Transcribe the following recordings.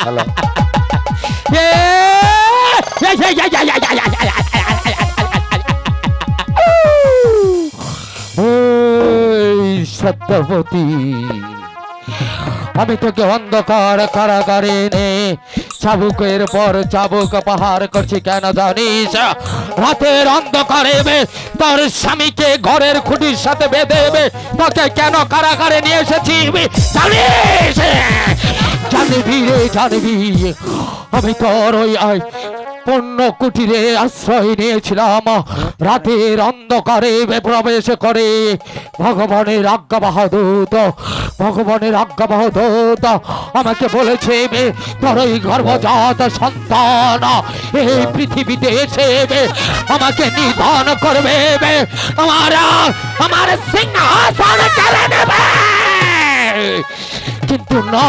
Hello Satyabati, আমি তোকে অন্ধকার কারাগারে এনে চাবুকের পর চাবুক পাহাড় করছি কেন জানিস? রাতের অন্ধকারে তোর স্বামীকে ঘরের খুঁটির সাথে বেঁধে তোকে কেন কারাগারে নিয়ে এসেছি জানিস? জানবি রে জানবি, আমি তোর ওই পণ্য কুটিরে আশ্রয় নিয়েছিলাম। রাতের অন্ধকারে প্রবেশ করে ভগবানের আজ্ঞাবহদূত, ভগবানের আজ্ঞাবহদূত আমাকে বলেছে তোর ওই গর্ভজাত সন্তান এই পৃথিবীতে এসে আমাকে নিধন করবে, আমার সিংহাসন কেড়ে নেবে। কিন্তু না,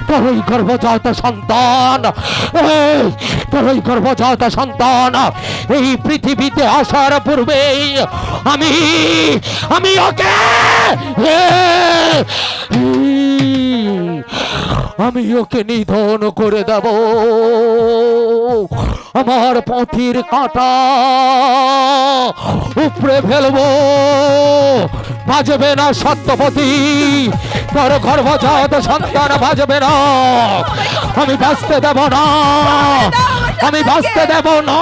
তোর ওই গর্ভজাত সন্তান, তোর ওই গর্ভজাত সন্তান এই পৃথিবীতে আসার পূর্বেই আমি ওকে নিধন করে দেব। আমার পথির কাঁটা উপড়ে ফেলবো, বাজবে না সত্যবতী, তোর গর্ভজাত সন্তান বাজবে না। আমি বাঁচতে দেব না, আমি বাঁচতে দেব না।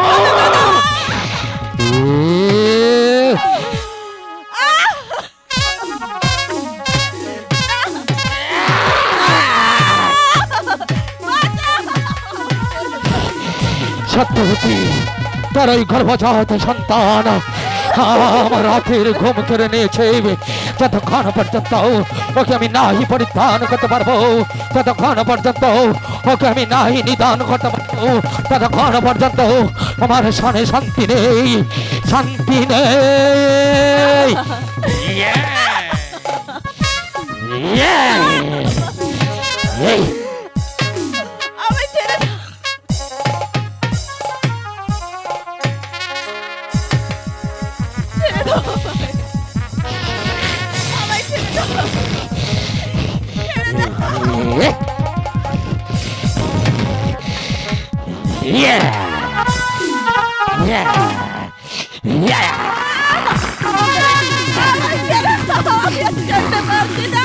সত্যবতী তার ওই গর্ভজাত সন্তান আমার রাতের ঘুম কেড়ে নিয়েছে। যতক্ষণ পর্যন্ত ওকে আমি নাহি পরিত্রাণ করতে পারবো, ততক্ষণ পর্যন্ত ওকে আমি নাহি নিদান করতে পারবো, ততক্ষণ পর্যন্ত আমার সনে শান্তি নেই, শান্তি নেই। এই আমায় ছেড়ে দাও। ছেড়ে দাও আমায়। আমায় ছেড়ে দাও। ছেড়ে দাও। আমায় ছেড়ে দাও। আমি আর চলতে পারছি না।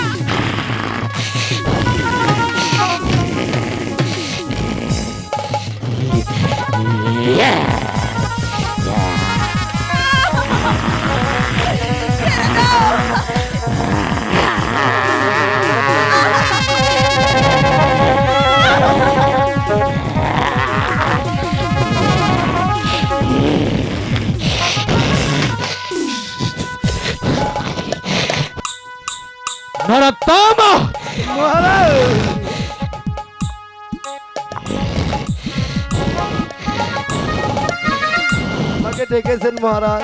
নরোত্তম মহারাজ আমাকে ডেকেছেন মহারাজ,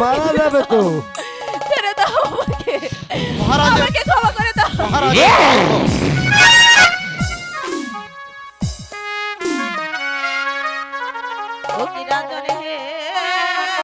মারা যাবে তো। ছেড়ে দাও আমাকে। মহারাজ আমাকে ক্ষমা করে দাও। মহারাজ ও কি রাজনে হে